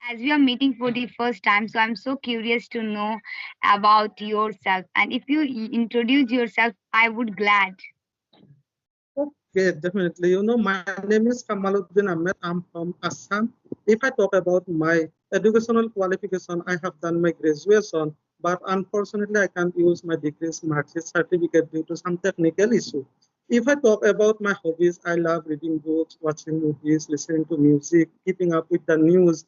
As we are meeting for the first time, so I'm so curious to know about yourself. And if you introduce yourself, I would glad. Okay, definitely. My name is Kamaluddin Ahmed. I'm from Assam. If I talk about my educational qualification, I have done my graduation, but unfortunately, I can't use my degrees marksheet certificate due to some technical issue. If I talk about my hobbies, I love reading books, watching movies, listening to music, keeping up with the news,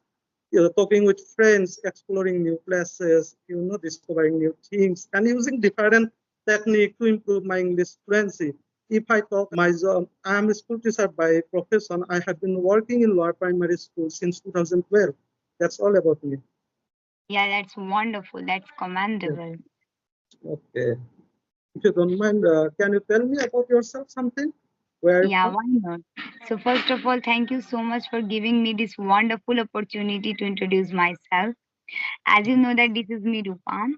talking with friends, exploring new places, discovering new things, and using different technique to improve my English fluency. If I talk my job, I am a school teacher by profession. I have been working in lower primary school since 2012. That's all about me. Yeah, that's wonderful. That's Yes. commendable. Okay. If you don't mind, can you tell me about yourself something? Where are you Yeah, from? why not? So, first of all, thank you so much for giving me this wonderful opportunity to introduce myself. As you know that this is me, Rupam,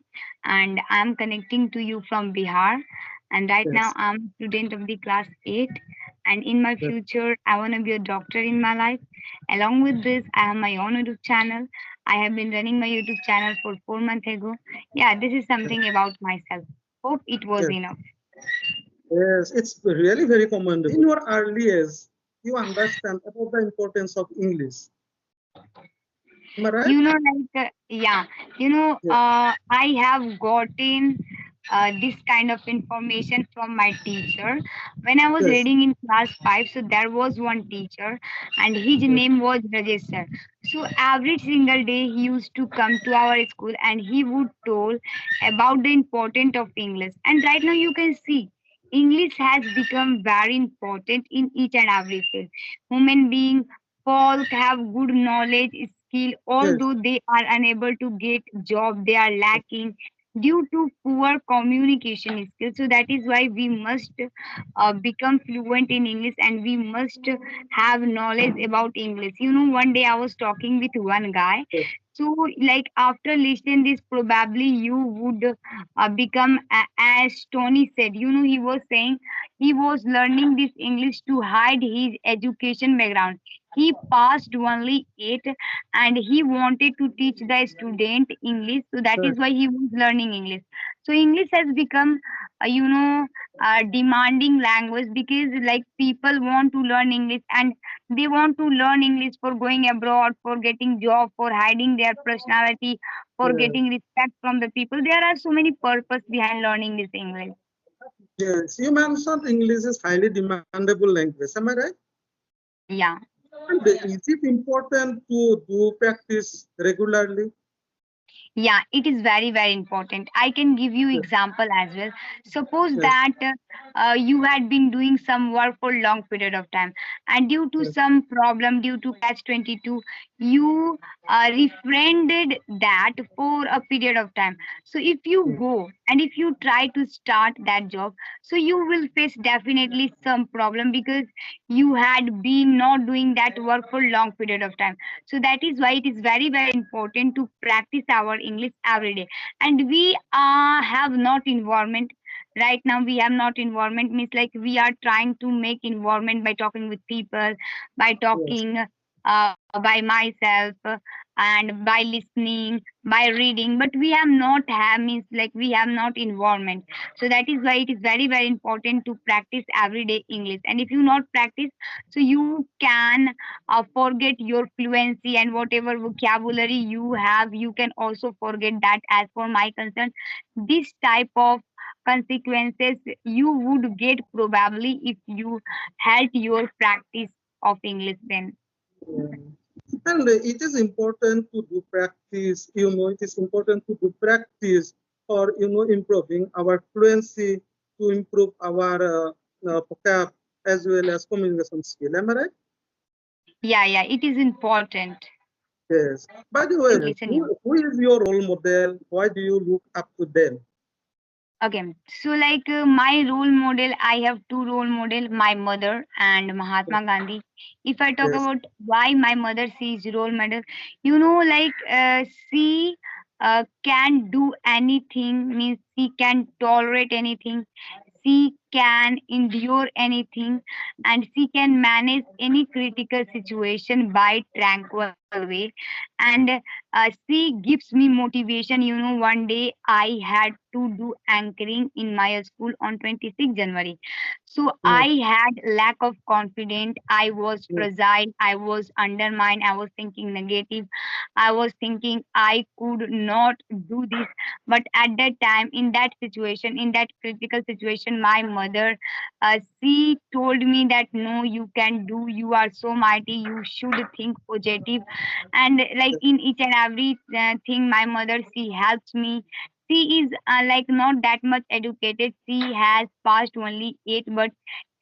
and I'm connecting to you from Bihar. And right now Yes. I'm a student of the class 8. And in my Yes. future, I want to be a doctor in my life. Along with this, I have my own YouTube channel. I have been running my YouTube channel for 4 months ago. Yeah, this is something about myself. Hope it was Yes. enough. Yes. It's really very commendable. In your early years, you understand about the importance of English. Am I right? Yeah, Yes. I have gotten this kind of information from my teacher when I was Yes. reading in class 5. So there was one teacher, and his Yes. name was Rajesh sir. So every single day he used to come to our school and he would tell about the importance of English. And right now you can see English has become very important in each and every field. Human being folk have good knowledge skill, Yes. although they are unable to get job, they are lacking due to poor communication skills. So that is why we must become fluent in English, and we must have knowledge about English. One day I was talking with one guy. Yes. So, like after listening this, probably you would become as Tony said. He was saying he was learning this English to hide his education background. He passed only 8, and he wanted to teach the student English. So that is Yes. why he was learning English. So English has become, demanding language, because like people want to learn English, and they want to learn English for going abroad, for getting job, for hiding their personality, for Yes. getting respect from the people. There are so many purpose behind learning this English. Yes. You mentioned English is highly demandable language. Am I right? Yeah. And is it important to do practice regularly? Yeah, it is very, very important. I can give you Yes. example as well. Suppose Yes. that you had been doing some work for long period of time, and due to Yes. some problem, due to catch 22, you refrained that for a period of time. So if you Yes. go and if you try to start that job, so you will face definitely some problem, because you had been not doing that work for long period of time. So that is why it is very, very important to practice our English every day. And we have not environment. Right now we have not environment, means like we are trying to make environment by talking with people, by Yes. talking by myself, and by listening, by reading, but we have not have, means like we have not environment. So that is why it is very, very important to practice everyday English. And if you not practice, so you can forget your fluency, and whatever vocabulary you have, you can also forget that. As for my concern, this type of consequences you would get probably if you halt your practice of English then. Yeah. And it is important to do practice. It is important to do practice for improving our fluency, to improve our vocab as well as communication skill. Am I right? Yeah, yeah, it is important. Yes. By the I way, can listen you. who is your role model? Why do you look up to them? Okay, so like my role model, I have two role model, my mother and Mahatma Gandhi. If I talk Yes. about why my mother, she is role model, like she can do anything, means she can tolerate anything, she can endure anything, and she can manage any critical situation by tranquil simple way. And she gives me motivation. One day I had to do anchoring in my school on 26 January. So I yes, had lack of confidence. I was yes, fragile. I was undermined. I was thinking negative. I was thinking I could not do this. But at that time, in that situation, in that critical situation, my mother, she told me that no, you can do. You are so mighty. You should think positive. And like yes, in each and every thing, my mother, she helps me. She is like not that much educated. She has passed only eight, but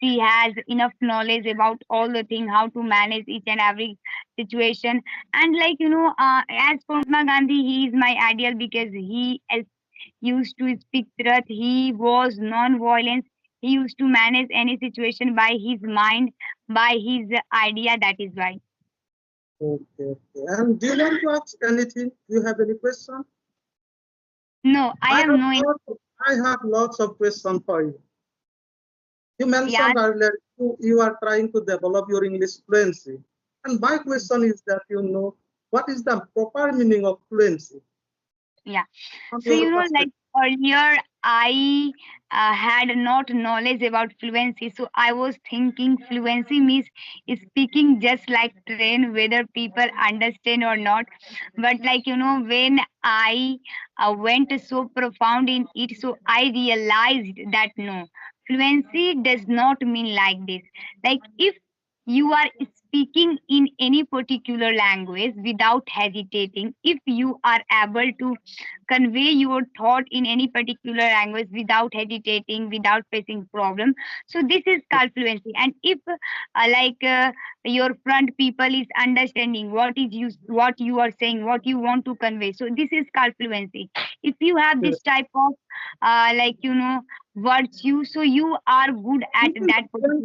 she has enough knowledge about all the thing, how to manage each and every situation. And like as for Mahatma Gandhi, he is my ideal because he used to speak truth. He was non-violence. He used to manage any situation by his mind, by his idea. That is why. okay, okay. And do you want to ask anything? Do you have any question? No, I I have have no. I have lots of questions for you. You Yeah. mentioned earlier you are trying to develop your English fluency. And my question is that what is the proper meaning of fluency Yeah. from So, your like perspective? earlier, I had not knowledge about fluency. So I was thinking fluency means speaking just like train, whether people understand or not. But like, when I went so profound in it, so I realized that no, fluency does not mean like this. Like if you are speaking in any particular language without hesitating, if you are able to convey your thought in any particular language without hesitating, without facing problem, so this is called fluency. And if your front people is understanding what you are saying, what you want to convey, so this is called fluency. If you have Yes. this type of uh, like you know virtue, so you are good at Even that particular. fluency